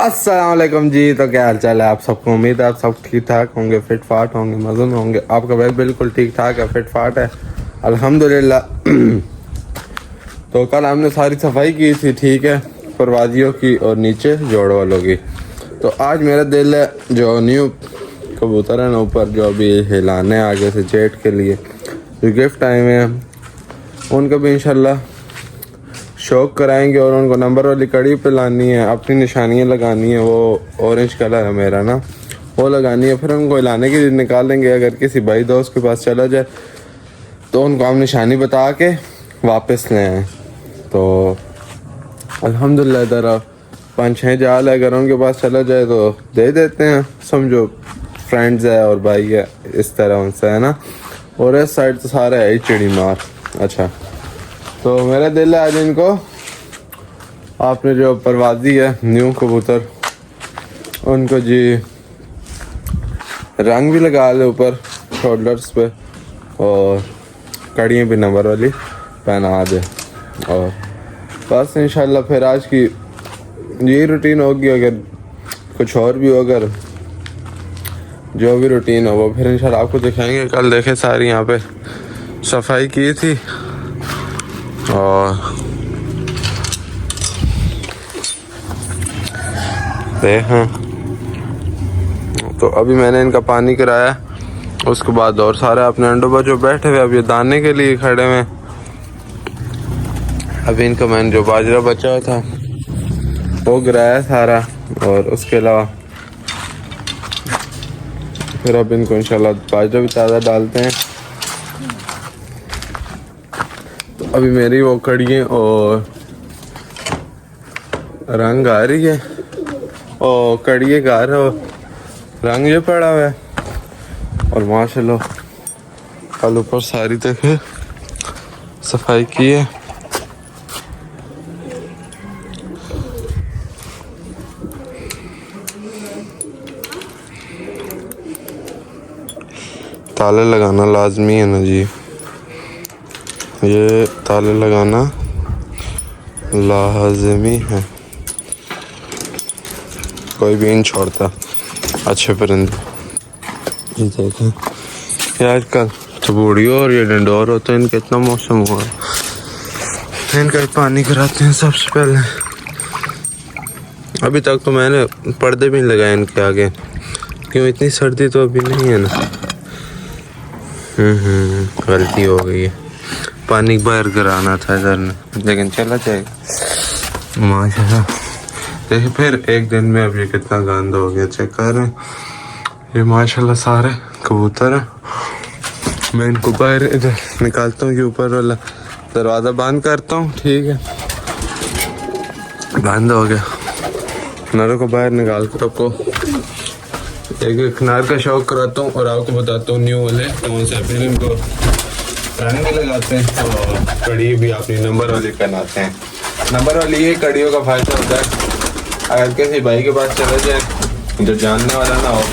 अस्सलाम वालेकुम जी। तो क्या हाल चाल है आप सबको? उम्मीद है आप सब ठीक ठाक होंगे, फिट फाट होंगे, मज़े में होंगे। आपका भाई बिल्कुल ठीक ठाक है, फिट फाट है, अल्हम्दुलिल्लाह। तो कल हमने सारी सफाई की थी, ठीक है, परवाजियों की और नीचे जोड़ वालों की। तो आज मेरा दिल है जो न्यू कबूतर है ना ऊपर, जो अभी हिलाने आगे से जेट के लिए जो गिफ्ट आए हुए हैं, उनको भी इंशाल्लाह शौक कराएंगे और उनको नंबर वाली कड़ी पे लानी है, अपनी निशानियाँ लगानी है। वो ऑरेंज कलर है मेरा ना, वो लगानी है। फिर उनको हिलाने के लिए निकालेंगे। अगर किसी भाई दोस्त के पास चला जाए तो उनको हम निशानी बता के वापस ले आएँ। तो अल्हम्दुलिल्लाह इधर 5-6 जाल है, अगर उनके पास चला जाए तो दे देते हैं। समझो फ्रेंड्स है और भाई है, इस तरह उनसे है ना। और इस साइड तो सारा है ही चिड़ी मार। अच्छा, तो मेरा दिल है आज इनको, आपने जो परवाजी है न्यू कबूतर, उनको जी रंग भी लगा ले ऊपर शोल्डर्स पे और कड़ियाँ भी नंबर वाली पहना दे। और बस इंशाल्लाह फिर आज की यही रूटीन होगी। अगर कुछ और भी हो, अगर जो भी रूटीन हो वो फिर इंशाल्लाह आपको दिखाएंगे। कल देखे सारी यहाँ पे सफाई की थी और देखें। तो अभी मैंने इनका पानी कराया, उसके बाद और सारे अपने अंडों पर जो बैठे हुए, अब ये दाने के लिए खड़े हुए। अभी इनका मैंने जो बाजरा बचा हुआ था वो गिराया सारा, और उसके अलावा फिर अब इनको इंशाल्लाह बाजरा भी ताज़ा डालते हैं। तो अभी मेरी वो कड़ियाँ और रंग आ रही है और कड़िए गा रहे हो, रंग ये पड़ा हुआ है। और माशाल्लाह कल ऊपर सारी देखे सफाई की है। ताले लगाना लाजमी है ना जी, ये ताले लगाना लाजमी है, कोई भी नहीं छोड़ता अच्छे परिंदे। ये देखें, ये आजकल चबूड़ियों और ये डंडोर होते हैं, इनका इतना मौसम हुआ है, इनका पानी कराते हैं सबसे पहले। अभी तक तो मैंने पर्दे भी नहीं लगाए इनके आगे, क्यों इतनी सर्दी तो अभी नहीं है ना। गलती हो गई है, पानी बाहर गिराना था इधर ने, लेकिन चला जाएगा माशाल्लाह। देखिए फिर एक दिन में अब ये कितना गंदा हो गया, चेक कर रहे हैं। ये माशाल्लाह सारे कबूतर हैं। मैं इनको बाहर इधर निकालता हूँ, ये ऊपर वाला दरवाज़ा बंद करता हूँ, ठीक है, बंद हो गया। नरों को बाहर निकाल कर आपको एक किनार का शौक कराता हूँ और आपको बताता हूँ न्यू वाले कौन से। फिर इनको रंग भी लगाते हैं और कड़ी भी अपनी नंबर वाली पहनाते हैं। नंबर वाली ये कड़ियों का फायदा होता है, अगर किसी भाई के पास चला जाए जो जानने वाला ना हो,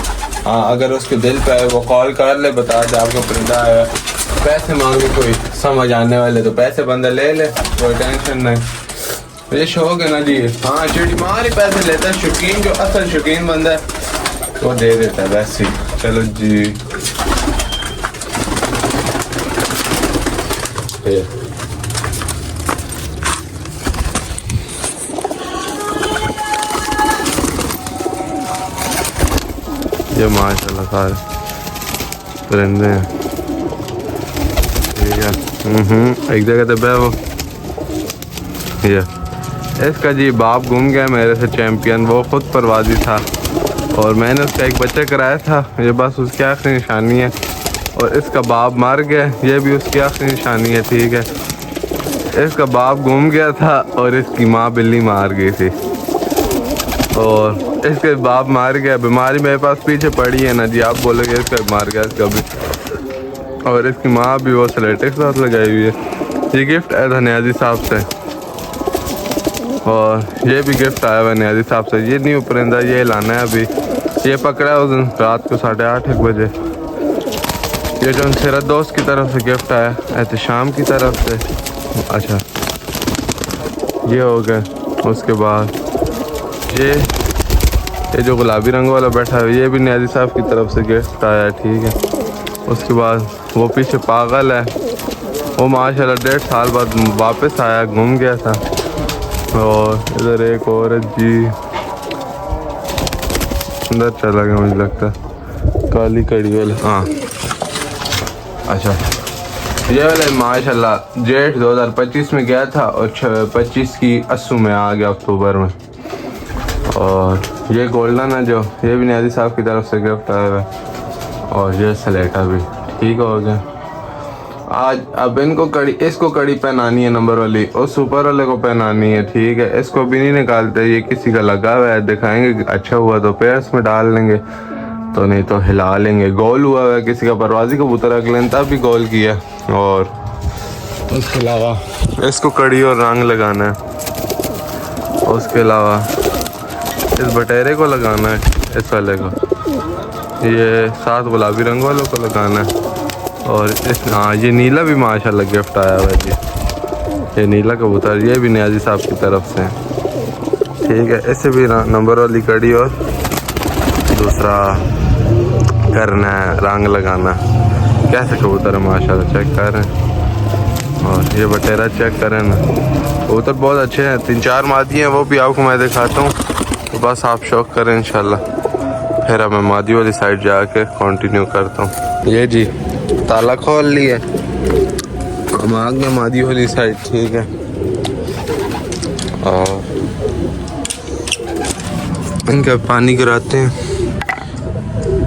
हाँ, अगर उसके दिल पे आए वो कॉल कर ले, बता दे आपका परिंदा आया, पैसे मांगे कोई समझ आने वाले तो पैसे बंदा ले ले, कोई टेंशन नहीं। ये शौक है ना जी। हाँ, चिड़ी मार ही पैसे लेता है, शौकीन जो असल शौकीन बंदा है वो दे देता है वैसे ही। चलो जी, ये माशाल्लाह सारे परिंदे हैं, ठीक है। एक जगह दबा वो, ये इसका जी बाप गुम गया मेरे से, चैम्पियन, वो खुद परवाजी था और मैंने उसका एक बच्चा कराया था, ये बस उसकी आखिरी निशानी है। और इसका बाप मर गया, ये भी उसकी आखिरी निशानी है, ठीक है। इसका बाप गुम गया था और इसकी माँ बिल्ली मार गई थी और इसके बाप मार गया। बीमारी मेरे पास पीछे पड़ी है ना जी, आप बोलोगे इसका मार गया इसका भी। और इसकी माँ भी वो स्लेटे के साथ लगाई हुई है। ये गिफ्ट आया था नियाजी साहब से और ये भी गिफ्ट आया हुआ नियाजी साहब से। ये न्यू परिंदा ये लाना है अभी, ये पकड़ा उस दिन रात को 8:30 बजे। ये जो मेरा दोस्त की तरफ से गिफ्ट आया, एहतशाम की तरफ से। अच्छा, ये हो गया। उसके बाद ये ये जो गुलाबी रंग वाला बैठा है ये भी नियाजी साहब की तरफ से गिफ्ट आया है, ठीक है। उसके बाद वो पीछे पागल है, वो माशाल्लाह 1.5 साल बाद वापस आया, घूम गया था। और इधर एक औरत जी अंदर चला गया मुझे लगता है, काली कड़ी वाला। हाँ अच्छा, ये वाला माशाल्लाह जेठ 2025 में गया था और 25 की अस्सू में आ गया अक्टूबर में। और ये गोल्डन है जो, ये भी नियाजी साहब की तरफ से गिफ्ट आया हुआ है। और ये स्लेटा भी ठीक हो गया। आज अब इनको कड़ी, इसको कड़ी पहनानी है नंबर वाली और सुपर वाले को पहनानी है, ठीक है। इसको भी नहीं निकालते, ये किसी का लगा हुआ है, दिखाएंगे अच्छा हुआ तो पेयर्स में डाल लेंगे, तो नहीं तो हिला लेंगे। गोल हुआ है किसी का परवाजी कबूतर अगले तब भी गोल किया। और उसके अलावा इसको कड़ी और रंग लगाना है। उसके अलावा इस बटेरे को लगाना है, इस वाले को, ये 7 गुलाबी रंग वालों को लगाना है। और इस हाँ ये नीला भी माशाल्लाह गिफ्ट आया हुआ है जी, ये नीला कबूतर, ये भी नियाजी साहब की तरफ से, ठीक है। इससे भी नंबर वाली कड़ी और दूसरा करना है, रंग लगाना। कैसे कबूतर है माशाल्लाह, चेक कर रहे हैं। और ये बटेरा चेक करें ना, कबूतर बहुत अच्छे हैं। 3-4 मादी हैं, वो भी आपको मैं दिखाता हूँ, तो बस आप शौक करें इंशाल्लाह। फिर अब मैं मादी वाली साइड जाके कंटिन्यू करता हूँ। ये जी ताला खोल लिए, हम आ गए मादी वाली साइड, ठीक है। और इनका पानी गिराते हैं,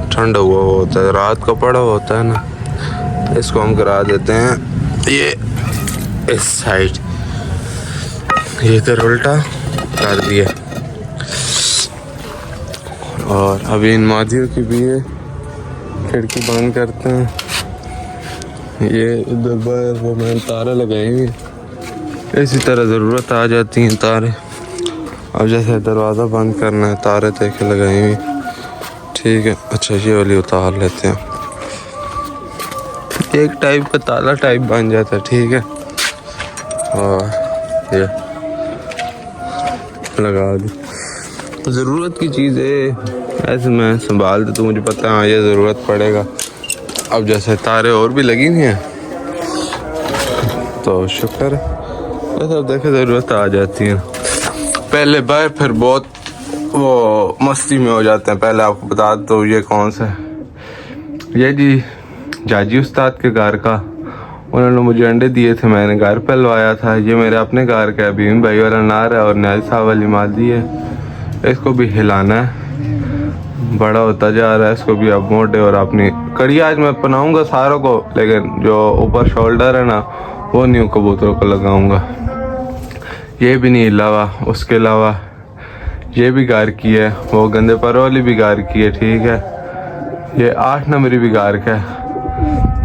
ठंडा हुआ होता है, रात का पड़ा होता है ना, इसको हम गिरा देते हैं ये इस साइड। ये इधर उल्टा कर दिया। और अभी इन मादियों की भी ये खिड़की बंद करते हैं। ये इधर बाहर वो मैंने तारे लगाए हुए, इसी तरह ज़रूरत आ जाती हैं तारे। अब जैसे दरवाज़ा बंद करना है, तारे देखे लगाए हुए, ठीक है। अच्छा ये वाली उतार लेते हैं, एक टाइप का ताला टाइप बन जाता है, ठीक है। और ये लगा दी, ज़रूरत की चीज़ है, ऐसे मैं संभाल दे तो मुझे पता है हाँ ये ज़रूरत पड़ेगा। अब जैसे तारे और भी लगी हुई हैं तो शुक्र है, बस अब देखे ज़रूरत आ जाती है। पहले बार फिर बहुत वो मस्ती में हो जाते हैं। पहले आपको बता दो ये कौन सा है, ये जी जाजी उस्ताद के घर का, उन्होंने मुझे अंडे दिए थे, मैंने घर पे लवाया था। ये मेरे अपने घर का भीम भाई वाला नार है और नियाजी साहब वाली मादी है। इसको भी हिलाना है, बड़ा होता जा रहा है, इसको भी अब मोटे। और अपनी कड़ी आज मैं पहनाऊँगा सारों को, लेकिन जो ऊपर शोल्डर है ना वो न्यू कबूतरों को लगाऊंगा। ये भी नहीं हिला हुआ। उसके अलावा ये भी गार की है, वो गंदे पर वाली भी गार की है, ठीक है। ये 8 नंबरी भी गार का है,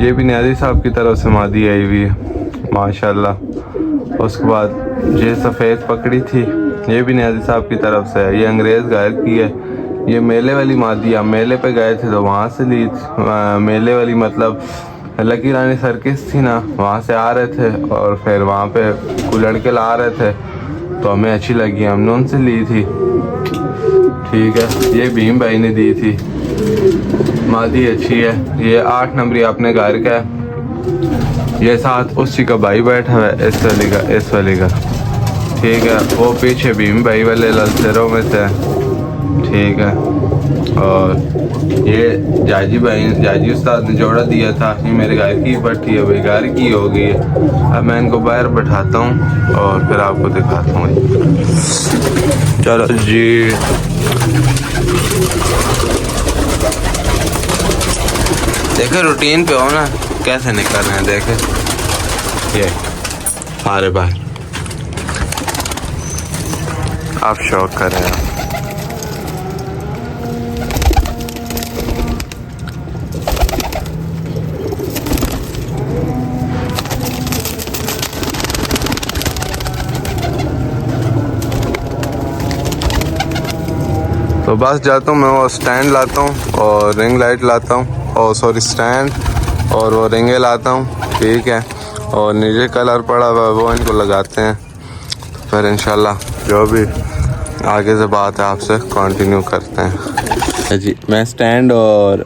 ये भी नियाजी साहब की तरफ से मादी आई हुई है माशाल्लाह। उसके बाद ये सफ़ेद पकड़ी थी, ये भी नियाजी साहब की तरफ से है, ये अंग्रेज़ गार की है। ये मेले वाली मादी, हम मेले पे गए थे तो वहाँ से ली, मेले वाली मतलब लकी रानी सर्किस थी ना, वहाँ से आ रहे थे और फिर वहाँ पे कुछ लड़के ला रहे थे तो हमें अच्छी लगी, हमने उनसे ली थी, ठीक है। ये भीम भाई ने दी थी, मादी अच्छी है। ये 8 नंबरी अपने घर का है। ये साथ उसी का भाई बैठा है, इस वाली का, ठीक है। वो पीछे भीम भाई वाले ललसेरों में से, ठीक है। और ये जाजी उस्ताद ने जोड़ा दिया था, ये मेरे घर की पट्टी है, भाई घर की हो गई है। अब मैं इनको बाहर बैठाता हूँ और फिर आपको दिखाता हूँ। चलो जी, देखे रूटीन पे हो ना कैसे निकल रहे हैं, देखे ये सारे बाहर, आप शौक कर रहे हैं। तो बस जाता हूँ मैं, वो स्टैंड लाता हूँ और रिंग लाइट लाता हूँ, और सॉरी स्टैंड और वो रिंगे लाता हूँ, ठीक है। और नीचे कलर पड़ा हुआ वो इनको लगाते हैं, तो फिर इंशाल्लाह जो भी आगे से बात है आपसे कंटिन्यू करते हैं जी। मैं स्टैंड और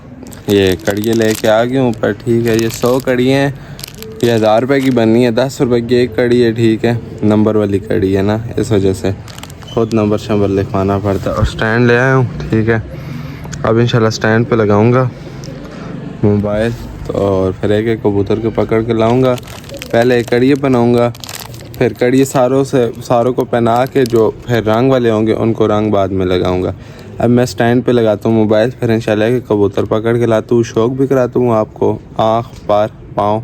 ये कड़ियाँ लेके आ गया हूँ ऊपर, ठीक है। ये 100 कड़ियाँ हैं, ये 1000 रुपये की बननी है, 10 रुपये की एक कड़ी है, ठीक है। नंबर वाली कड़ी है ना, इस वजह से खुद नंबर शंबर लिखवाना पड़ता है। और स्टैंड ले आया हूँ, ठीक है। अब इंशाल्लाह स्टैंड पे लगाऊंगा मोबाइल, तो और फिर एक एक कबूतर को पकड़ के लाऊंगा। पहले एक कड़िए बनाऊंगा, फिर कड़िए सारों को पहना के जो फिर रंग वाले होंगे उनको रंग बाद में लगाऊंगा। अब मैं स्टैंड पे लगाता हूँ मोबाइल, फिर इंशाल्लाह के कबूतर पकड़ के लाता हूँ, शौक भी कराता हूँ आपको, आँख पर पाँव,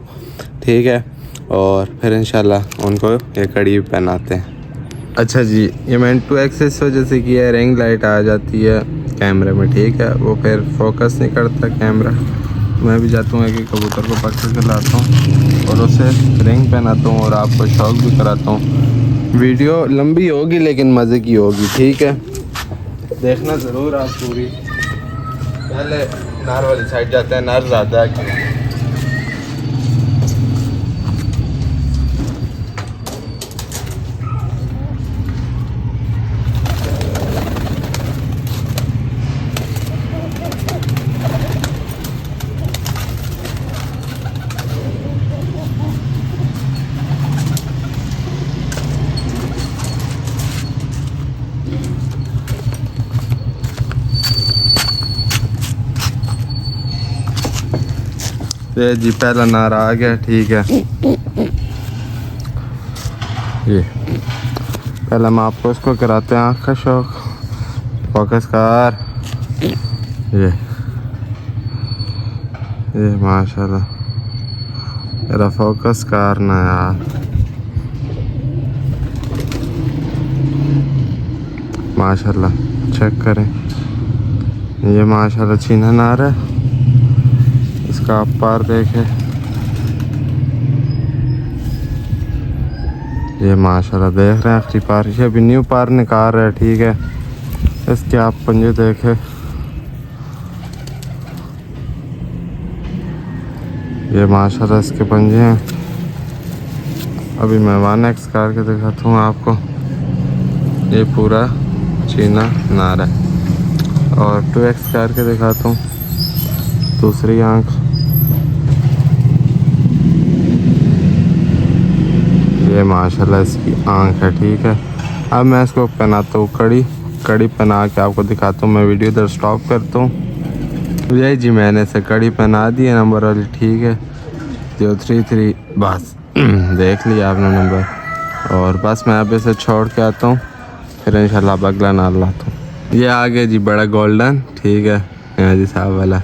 ठीक है। और फिर इंशाल्लाह उनको ये कड़ी पहनाते हैं। अच्छा जी, ये मैंने 2x इस वजह से किया है, रिंग लाइट आ जाती है कैमरे में, ठीक है। वो फिर फोकस नहीं करता कैमरा। मैं भी जाता हूँ एक कबूतर को पकड़ कर लाता हूँ और उसे रिंग पहनाता हूँ और आपको शौक भी कराता हूँ। वीडियो लंबी होगी लेकिन मज़े की होगी, ठीक है। देखना ज़रूर आप पूरी। पहले नर वाली साइड जाते हैं, नर ज़्यादा है। ये जी पहला नारा आ गया, ठीक है। ये पहला मैं आपको इसको कराते हैं आँख का शौक। फोकस कर। ये माशाल्लाह मेरा फोकस करना यार। माशाल्लाह चेक करें, ये माशाल्लाह चीना नार है। इसका आप पार देखें, ये माशाल्लाह देख रहे हैं आखिरी पार। ये अभी न्यू पार निकाल रहा है, ठीक है। इसके आप पंजे देखें, ये माशाल्लाह इसके पंजे हैं। अभी मैं 1x करके दिखाता हूँ आपको। ये पूरा चीना नार है। और 2x करके दिखाता हूँ दूसरी आँख। ये माशाल्लाह इसकी आँख है, ठीक है। अब मैं इसको पहनाता हूँ कड़ी पहना के आपको दिखाता हूँ। मैं वीडियो इधर स्टॉप करता हूँ। यही जी मैंने इसे कड़ी पहना दी है नंबर वाली, ठीक है। 033 बस देख लिया आपने नंबर। और बस मैं अब इसे छोड़ के आता हूँ, फिर इंशाल्लाह अब अगला नाल लाता हूँ। ये आ गया जी बड़ा गोल्डन, ठीक है, न्याजी साहब वाला।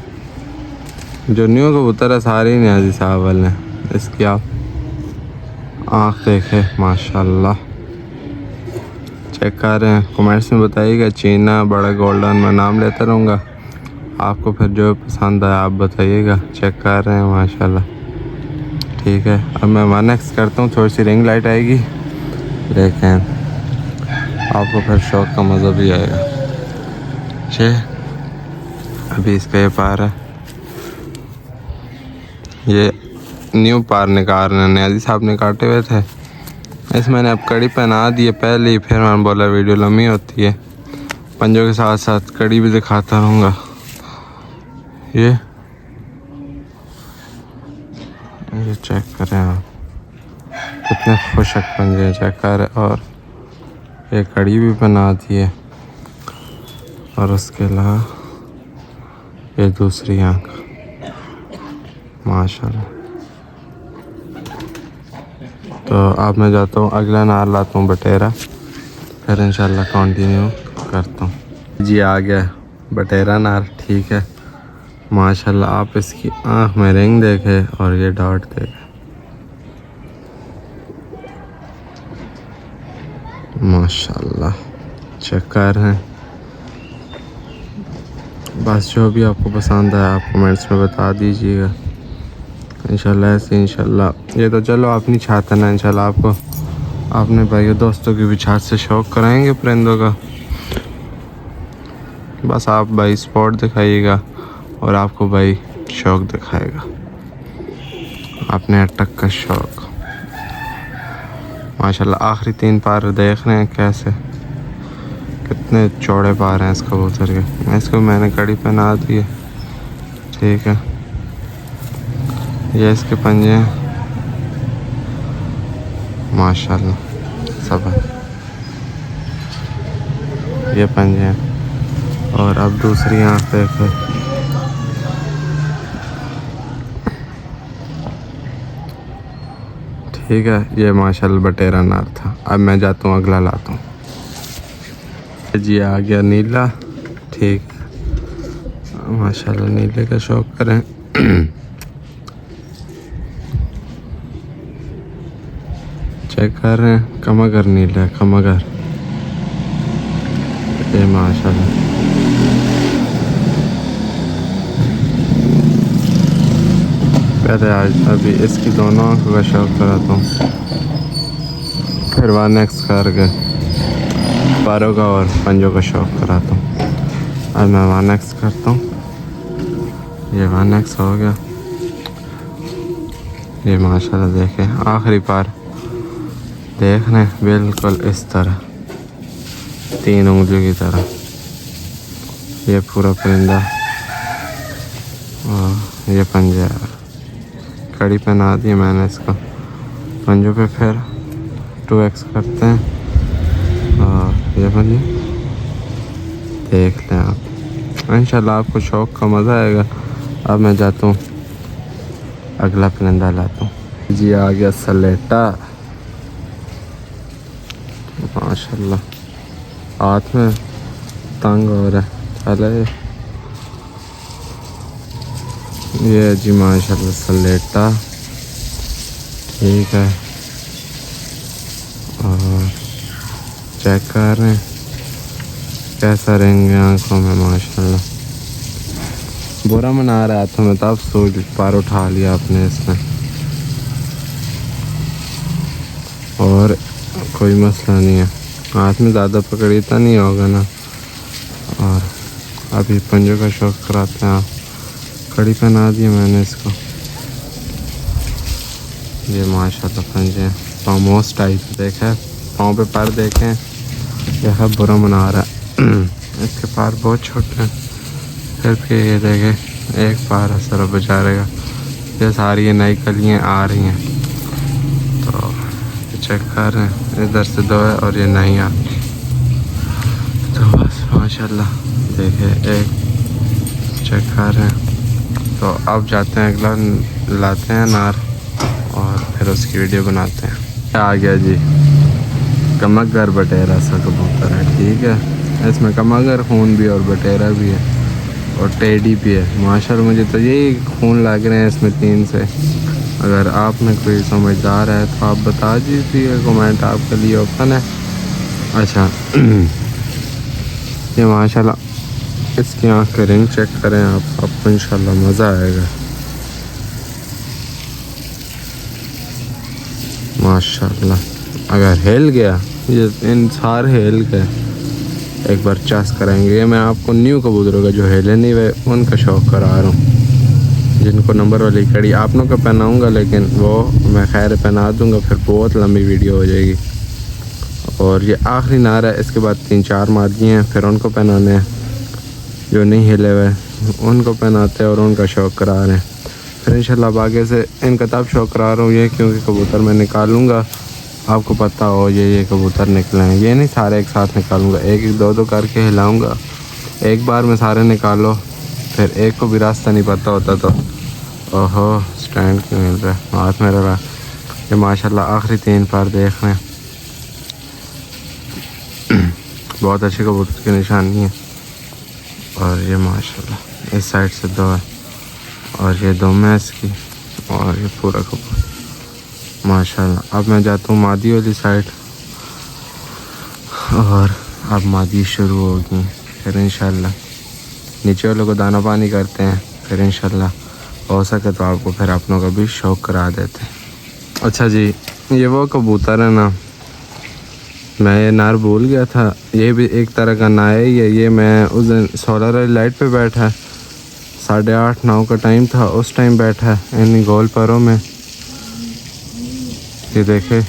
जो न्यू कबूतर है सारे ही न्याजी साहब वाले हैं। इसकी आप आँख देखे माशाल्लाह, चेक कर रहे हैं। कमेंट्स में बताइएगा चीना बड़ा गोल्डन, मैं नाम लेता रहूँगा। आपको फिर जो पसंद आए आप बताइएगा। चेक कर रहे हैं माशाल्लाह, ठीक है। अब मैं 1x करता हूँ, थोड़ी सी रिंग लाइट आएगी, लेकिन आपको फिर शौक का मज़ा भी आएगा। अभी इसका ये पार है, ये न्यू पार निकाल रहे हैं, न्याजी साहब ने काटे हुए थे। इस मैंने अब कड़ी पहना दी है पहले ही, फिर मैंने बोला वीडियो लंबी होती है, पंजों के साथ साथ कड़ी भी दिखाता रहूँगा। ये चेक करें आप, कितने खुशक पंजे चेक करें। और ये कड़ी भी बना दी है, और उसके अलावा ये दूसरी आँख माशाल्लाह। तो अब मैं जाता हूँ अगला नार लाता हूँ बटेरा, फिर इंशाल्लाह कंटिन्यू करता हूँ। जी आ गया बटेरा नार, ठीक है। माशाल्लाह आप इसकी आँख में रिंग देखें और ये डॉट देखें, माशाल्लाह चेक कर रहे हैं। बस जो भी आपको पसंद है आप कमेंट्स में बता दीजिएगा। इंशाल्लाह ऐसे इंशाल्लाह ये तो चलो अपनी छात है ना, इंशाल्लाह आपको अपने भाइयों दोस्तों की भी छात से शौक़ कराएंगे परिंदों का। बस आप भाई स्पॉट दिखाइएगा और आपको भाई शौक़ दिखाएगा, अपने अटक का शौक़। माशाल्लाह आखिरी 3 पार देख रहे हैं कैसे, कितने चौड़े पार हैं इस कबूतर के। इसको मैंने कड़ी पहना दी है, ठीक है। ये इसके पंजे हैं, माशाल्लाह सब है। ये पंजे हैं। और अब दूसरी आँख देखो, ठीक है। ये माशाल्लाह बटेरा नार था। अब मैं जाता हूँ अगला लाता हूँ जी। आ गया नीला, ठीक है। माशाल्लाह नीले का शौक करें। चेक कर रहे हैं, कमगर नीला है, कमगर। ये माशाल्लाह पहले आज अभी इसकी दोनों आँखों का शौक कराता हूँ, फिर 1x करके पारों का और पंजों का शौक कराता हूँ। आज मैं 1x करता हूँ। ये 1x हो गया। ये माशाल्लाह देखें, आखिरी पार देख रहे हैं, बिल्कुल इस तरह 3 उंगलियों की तरह। ये पूरा परिंदा और ये पंजा कड़ी पहना दी मैंने इसको। पंजों पे फिर 2x करते हैं और ये पंजे देख लें आप। इंशाल्लाह आपको शौक़ का मज़ा आएगा। अब मैं जाता हूँ अगला परिंदा लाता हूँ जी। आ गया सलेटा, माशाल्लाह हाथ में तंग हो रहा है। चले ये जी माशाल्लाह सलेटा, ठीक है। और चेक कर रहे हैं कैसा रहेंगे आँखों में, माशाल्लाह। बुरा मना रहा है हाथों में, तब सोच पार उठा लिया आपने इसमें। और कोई मसला नहीं है, हाथ में ज़्यादा पकड़ीता नहीं होगा ना। और अभी पंजों का शौक कराते हैं। कड़ी पहना दी मैंने इसको। ये माशाल्लाह पंजे पामोस टाइप देखे, पाँव पे पैर देखें, यह बुरा मना रहा है। इसके पैर बहुत छोटे हैं, फिर भी ये देखें एक पैर है सर बेचारेगा। ये सारी नई कलियाँ आ रही हैं, तो चेक कर रहे हैं। इधर से 2 है और ये नहीं आ, तो बस माशाल्लाह देखे एक चेक कर रहे हैं। तो अब जाते हैं अगला लाते हैं नार और फिर उसकी वीडियो बनाते हैं। आ गया जी कमगर बटेरा सा कबूतर है, ठीक है। इसमें कमगर खून भी और बटेरा भी है और टेडी भी है। माशाल्लाह मुझे तो यही खून लग रहे हैं इसमें 3 से। अगर आप में कोई समझदार है तो आप बता दीजिए, कमेंट आपके लिए ओपन है। अच्छा ये माशाल्लाह इसकी आँख के रिंग चेक करें आप, आपको इंशाल्लाह मज़ा आएगा। माशाल्लाह अगर हिल गया, ये इन सारे हिल गए, एक बार चस करेंगे। ये मैं आपको न्यू कबूतरों का जो हिले नहीं हुए उनका शौक़ करा रहा हूँ, जिनको नंबर वाली कड़ी आप लोग का पहनाऊँगा, लेकिन वो मैं खैर पहना दूँगा, फिर बहुत लंबी वीडियो हो जाएगी। और ये आखिरी नार है, इसके बाद 3-4 मार्जी हैं, फिर उनको पहनाने हैं। जो नहीं हिले हुए उनको पहनाते हैं और उनका शौक़ करा रहे हैं। फिर इंशाल्लाह आगे से इनका तब शौक़ करा रहा हूँ ये, क्योंकि कबूतर मैं निकालूँगा, आपको पता हो ये कबूतर निकले हैं। ये नहीं सारे एक साथ निकालूँगा, 1-1, 2-2 करके हिलाऊँगा। एक बार में सारे निकालो, फिर एक को भी रास्ता नहीं पता होता तो ओहो स्टैंड क्यों मिल रहा है, हाथ में रहा। ये माशाल्लाह आखिरी 3 पार देख रहे हैं, बहुत अच्छे कबूतर की निशानी है। और ये माशाल्लाह इस साइड से 2 है और ये 2 में इसकी, और ये पूरा कबूतर माशाल्लाह। अब मैं जाता हूँ मादी वाली साइड और अब मादी शुरू होगी। फिर इंशाल्लाह नीचे वालों को दाना पानी करते हैं, फिर इंशाल्लाह हो सके तो आपको फिर अपनों का भी शौक़ करा देते हैं। अच्छा जी ये वो कबूतर है ना, मैं ये नार भूल गया था, ये भी एक तरह का नाया ही है। ये मैं उस दिन सोलर वाली लाइट पे बैठा, 8:30-9 का टाइम था, उस टाइम बैठा इन गोल परों में। ये देखे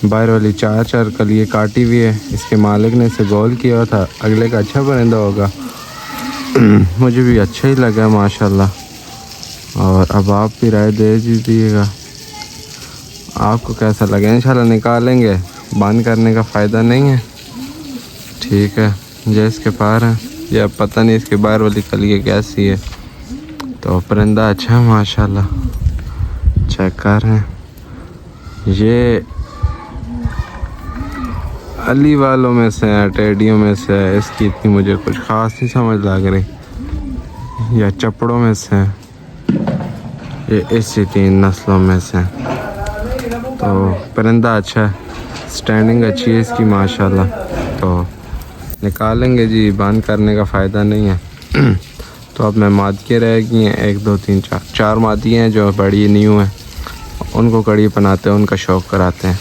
बाहर वाली चार चार कलिए काटी हुई है। इसके मालिक ने इसे गोल किया था, अगले का अच्छा परिंदा होगा। मुझे भी अच्छा ही लगा माशाल्लाह। और अब आप भी राय दे दीजिएगा आपको कैसा लगे। इंशाल्लाह निकालेंगे, बंद करने का फ़ायदा नहीं है। ठीक है, ये इसके पार है, या पता नहीं इसके बाहर वाली कलिए कैसी है। तो परिंदा अच्छा है माशाल्लाह, चेक कर रहे हैं। ये अली वालों में से है, टेडियों में से है। इसकी इतनी मुझे कुछ ख़ास नहीं समझ लग रही, या चपड़ों में से है। ये इसी 3 नस्लों में से है। तो परिंदा अच्छा है, स्टैंडिंग अच्छी है इसकी माशाल्लाह। तो निकालेंगे जी, बंद करने का फ़ायदा नहीं है। तो अब मैं मादियाँ रह गई हैं 1 2 3 4 मादियाँ हैं जो बड़ी न्यू हैं। उनको कड़ी बनाते हैं, उनका शौक़ कराते हैं।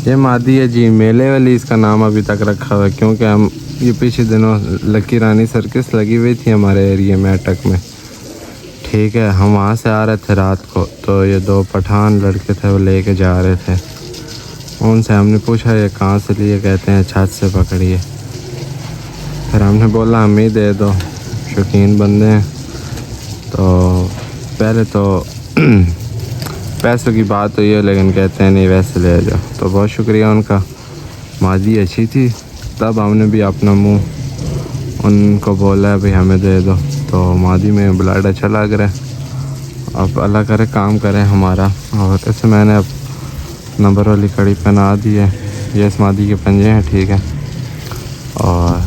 ये मादी है जी, मेले वाली इसका नाम अभी तक रखा हुआ है, क्योंकि हम ये पिछले दिनों लकी रानी सर्कस लगी हुई थी हमारे एरिया में, अटक में। ठीक है, हम वहाँ से आ रहे थे रात को, तो ये 2 पठान लड़के थे, वो लेके जा रहे थे। उनसे हमने पूछा ये कहाँ से लिए, कहते हैं छत से पकड़िए। फिर हमने बोला हम ही दे दो, शौकीन बंदे हैं। तो पहले तो पैसों की बात हुई है, लेकिन कहते हैं नहीं वैसे ले जाओ। तो बहुत शुक्रिया उनका, मादी अच्छी थी। तब हमने भी अपना मुँह उनको बोला है भाई हमें दे दो। तो मादी में ब्लड अच्छा लग रहा है। अब अल्लाह करे काम करें हमारा। और ऐसे मैंने अब नंबर वाली कड़ी पहना दी है। ये इस मादी के पंजे हैं, ठीक है। और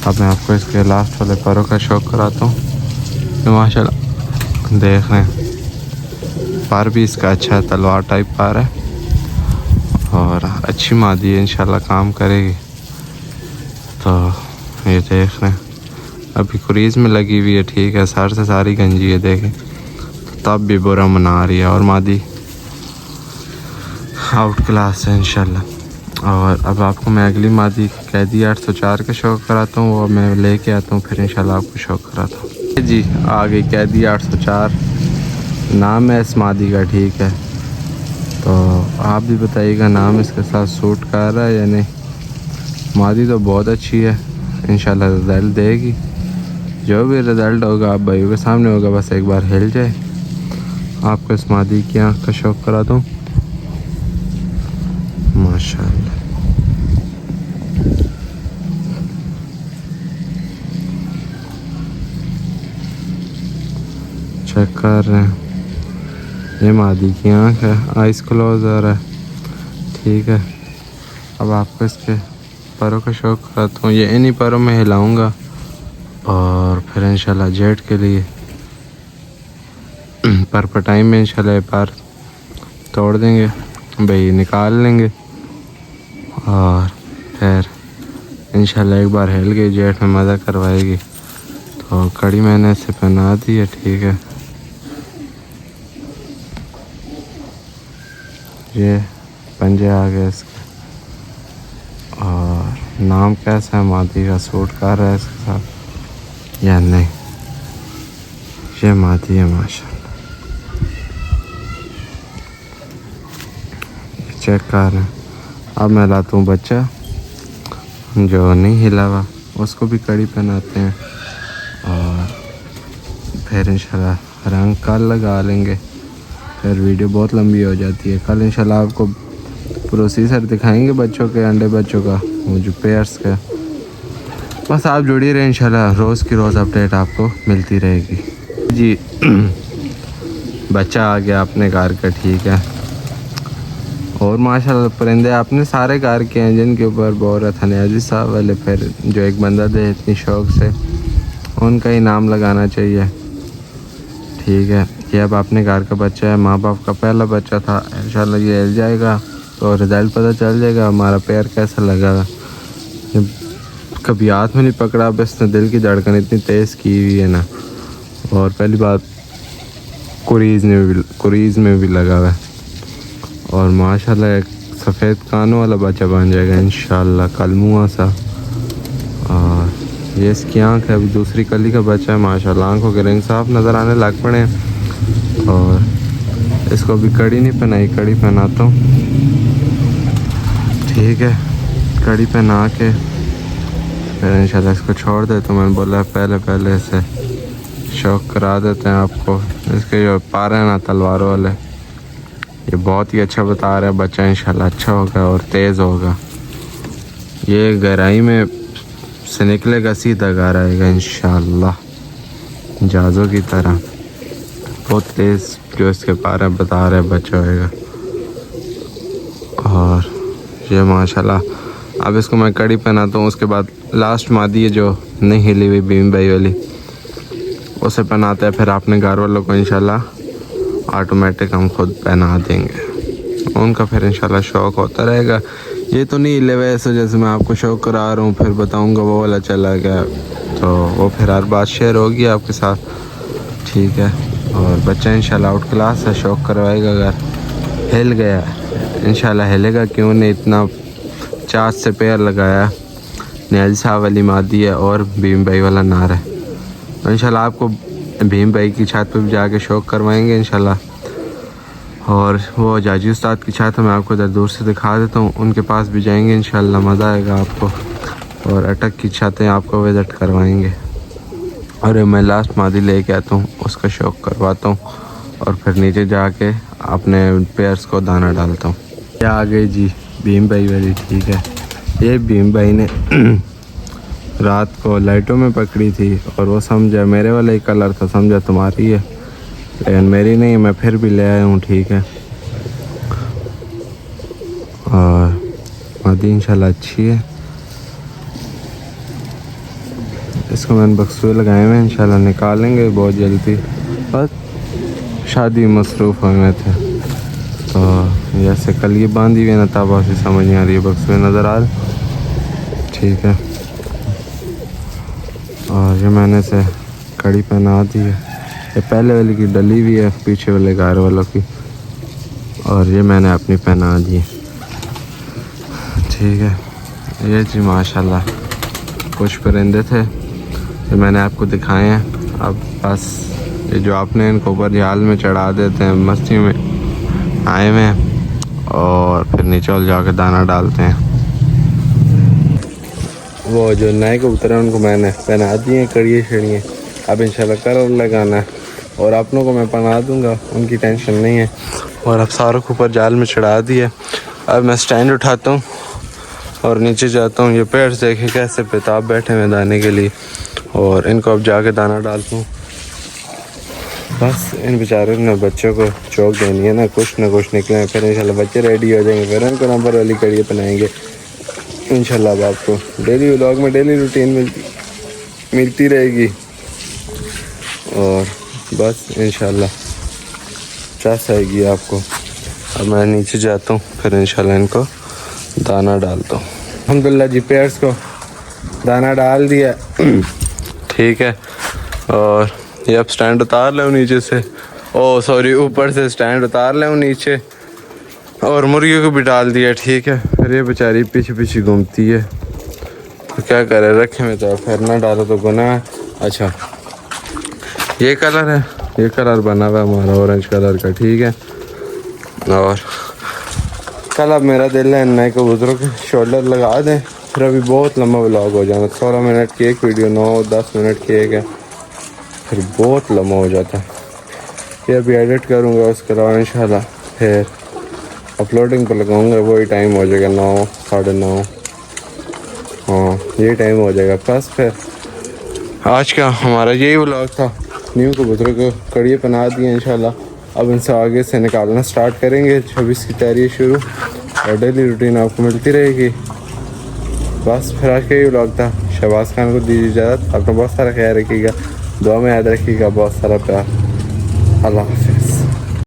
अब मैं आपको इसके लास्ट वाले पैरों का शौक़ कराता हूँ। तो माशाल्लाह देख रहे हैं, पार भी इसका अच्छा है, तलवार टाइप पार है। और अच्छी मादी है, इंशाल्लाह काम करेगी। तो ये देख रहे हैं, अभी कुरीज़ में लगी हुई है, ठीक है। सर से सारी गंजी है, देखें। तब भी बुरा मना रही है। और मादी आउट क्लास है इंशाल्लाह। और अब आपको मैं अगली मादी कैदी 804 का शौक़ कराता हूँ, वो मैं लेके आता हूँ, फिर इंशाल्लाह आपको शौक़ कराता हूँ। जी आ गई कैदी 804, नाम है इस मादी का, ठीक है। तो आप भी बताइएगा नाम इसके साथ सूट कर रहा है या नहीं। मादी तो बहुत अच्छी है, इंशाल्लाह रिज़ल्ट देगी। जो भी रिज़ल्ट होगा आप भाइयों के सामने होगा, बस एक बार हिल जाए। आपको इस मादी की आँख का शौक़ करा दूँ माशाल्लाह। चेक कर रहे हैं, ये मादी की आँख है, आइस क्लोजर है, ठीक है। अब आपको इसके पैरों का शौक़ कराता हूँ। ये इन्हीं पैरों में हिलाऊंगा और फिर इंशाल्लाह जेट के लिए पर टाइम में इंशाल्लाह पैर तोड़ देंगे भाई, निकाल लेंगे। और फिर इंशाल्लाह एक बार हिल गई, जेठ में मज़ा करवाएगी। तो कड़ी मैंने इसे पहना दी है, ठीक है। ये पंजे आ गए इसके। और नाम कैसा है मादी का, सूट कर रहा है इसके साथ या नहीं। ये मादी है माशाल्लाह, चेक कर रहे हैं। अब मैं लाता हूँ बच्चा जो नहीं हिला हुआ, उसको भी कड़ी पहनाते हैं। और फिर इंशाल्लाह रंग कल लगा लेंगे। फिर वीडियो बहुत लंबी हो जाती है। कल इंशाल्लाह आपको प्रोसीजर दिखाएंगे बच्चों के, अंडे बच्चों का, वो जो पेयर्स का। बस आप जुड़ी रहे, इंशाल्लाह रोज़ की रोज़ अपडेट आपको मिलती रहेगी जी। बच्चा आ गया अपने घर का, ठीक है। और माशाल्लाह परिंदे आपने सारे घर के हैं जिनके ऊपर बोल रहा था नियाजी साहब वाले, फिर जो एक बंदा दे इतनी शौक़ से, उनका ही नाम लगाना चाहिए, ठीक है। ये अब अपने घर का बच्चा है, माँ बाप का पहला बच्चा था। इंशाल्लाह ये हिल जाएगा तो रिज़ल्ट पता चल जाएगा हमारा पैर कैसा लगा। कभी हाथ में नहीं पकड़ा, बस ने दिल की धड़कन इतनी तेज़ की हुई है ना। और पहली बात कुरीज़ में भी लगा हुआ है। और माशाल्लाह एक सफ़ेद कानों वाला बच्चा बन जाएगा इंशाल्लाह, कलमुआ सा। और ये इसकी आँख है, अभी दूसरी कली का बच्चा है माशाल्लाह। आँखों के रंग साफ नज़र आने लग पड़े हैं। और इसको भी कड़ी नहीं पहनाई, कड़ी पहनाता हूँ। ठीक है, कड़ी पहना के फिर इंशाल्लाह इसको छोड़ दे। तो मैंने बोला पहले से शौक करा देते हैं आपको। इसके जो पार है ना तलवारों वाले, ये बहुत ही अच्छा बता रहा है बच्चा। इंशाल्लाह अच्छा होगा और तेज़ होगा। ये गहराई में से निकलेगा, सीधा घर आएगा इंशाल्लाह, जहाज़ों की तरह। बहुत तेज़ जो इसके पार है बता रहा है बच्चा होएगा। और ये माशाल्लाह, अब इसको मैं कड़ी पहनाता हूँ। उसके बाद लास्ट मादी है जो नहीं हिली हुई बीम भाई वाली, उसे पहनाते हैं। फिर अपने घर वालों को इंशाल्लाह ऑटोमेटिक हम खुद पहना देंगे। उनका फिर इंशाल्लाह शौक़ होता रहेगा। ये तो नहीं हिले वैसे जैसे मैं आपको शौक़ करा रहा हूँ, फिर बताऊँगा वो वाला चला गया, तो वो फिर हर बात शेयर होगी आपके साथ। ठीक है, और बच्चा इंशाल्लाह आउट क्लास है, शौक़ करवाएगा। अगर हिल गया इंशाल्लाह हिलेगा, क्यों नहीं। इतना 4 से पैर लगाया। नियाज़ साहब वाली मादी है और भीम भाई वाला नार है। इंशाल्लाह आपको भीम भाई की छत पे भी जाके शौक़ करवाएंगे इंशाल्लाह। और वो जाजी उस्ताद की छत मैं आपको इधर दूर से दिखा देता हूँ, उनके पास भी जाएंगे इंशाल्लाह, मज़ा आएगा आपको। और अटक की छतें आपको विज़िट करवाएंगे। और मैं लास्ट मादी लेके आता हूँ, उसका शौक़ करवाता हूँ और फिर नीचे जाके अपने पेयर्स को दाना डालता हूँ। ये आ गई जी भीम भाई वाली। ठीक है, ये भीम भाई ने रात को लाइटों में पकड़ी थी और वो समझा मेरे वाला ही कलर था, समझा तुम्हारी है, लेकिन मेरी नहीं है। मैं फिर भी ले आया हूँ। ठीक है, और मादी इंशाल्लाह अच्छी है। इसको मैंने बक्सुए लगाए हुए हैं, इंशाल्लाह निकालेंगे बहुत जल्दी। बस शादी मसरूफ़ हुए थे, तो जैसे कल ये बांधी हुई ना, तब ऐसी समझ नहीं आ रही है, बक्सुए नज़र आ रहे। ठीक है, और ये मैंने से कड़ी पहना दी है। ये पहले वाली की डली हुई है, पीछे वाले घर वालों की, और ये मैंने अपनी पहना दी है। ठीक है, ये जी माशाल्लाह कुछ परिंदे थे जो मैंने आपको दिखाए हैं। अब बस ये जो आपने इनको ऊपर जाल में चढ़ा देते हैं, मस्ती में आए हुए हैं, और फिर नीचे वाले जाके दाना डालते हैं। वो जो नए कबूतर हैं उनको मैंने पहना दिए कड़िए शड़िए। अब इंशाल्लाह कलर लगाना है और अपनों को मैं पहना दूंगा, उनकी टेंशन नहीं है। और अब सारों को ऊपर जाल में चढ़ा दिया। अब मैं स्टैंड उठाता हूँ और नीचे जाता हूँ। ये पेड़ देखे कैसे बेताब बैठे हुए दाने के लिए, और इनको अब जाके दाना डालता हूँ। बस इन बेचारों ने बच्चों को चौक देनी है ना कुछ निकले, फिर इंशाल्लाह बच्चे रेडी हो जाएंगे, फिर उनको नंबर वाली कड़ियाँ पहनाएंगे इंशाल्लाह। अब आपको डेली व्लॉग में डेली रूटीन मिलती रहेगी। और बस इंशाल्लाह चास आएगी आपको। अब मैं नीचे जाता हूँ, फिर इंशाल्लाह इनको दाना डालता हूँ। अल्हम्दुलिल्लाह जी पेयर्स को दाना डाल दिया। ठीक है, और ये अब स्टैंड उतार ले नीचे से, ओ सॉरी ऊपर से स्टैंड उतार ले नीचे, और मुर्गियों को भी डाल दिया। ठीक है, फिर ये बेचारी पीछे पीछे घूमती है, तो क्या करे, रखे में तो फिर ना डालो तो गुनाह है। अच्छा ये कलर है, ये कलर बना हुआ है हमारा ऑरेंज कलर का। ठीक है, और कल अब मेरा दिल है नए कबूतरों के शोल्डर लगा दें, फिर अभी बहुत लंबा व्लॉग हो जाना। 16 मिनट की एक वीडियो, 9-10 मिनट की एक है, फिर बहुत लंबा हो जाता है। ये अभी एडिट करूँगा, उसके अलावा इंशाल्लाह फिर अपलोडिंग पर लगाऊंगा। वही टाइम हो जाएगा 9, 9:30। हाँ ये टाइम हो जाएगा। बस फिर आज का हमारा यही व्लॉग था। न्यू कबूतरों को कड़िए पहना दिए इंशाल्लाह। अब इनसे आगे से निकालना स्टार्ट करेंगे। 26 की तैयारी शुरू, और डेली रूटीन आपको मिलती रहेगी। बस फिर आज का यही व्लॉग था। शहबाज खान को दीजिए इजाज़त। अपना बहुत सारा ख्याल रखिएगा, दुआ में याद रखिएगा, बहुत सारा प्यार। अल्लाह हाफ़िज़।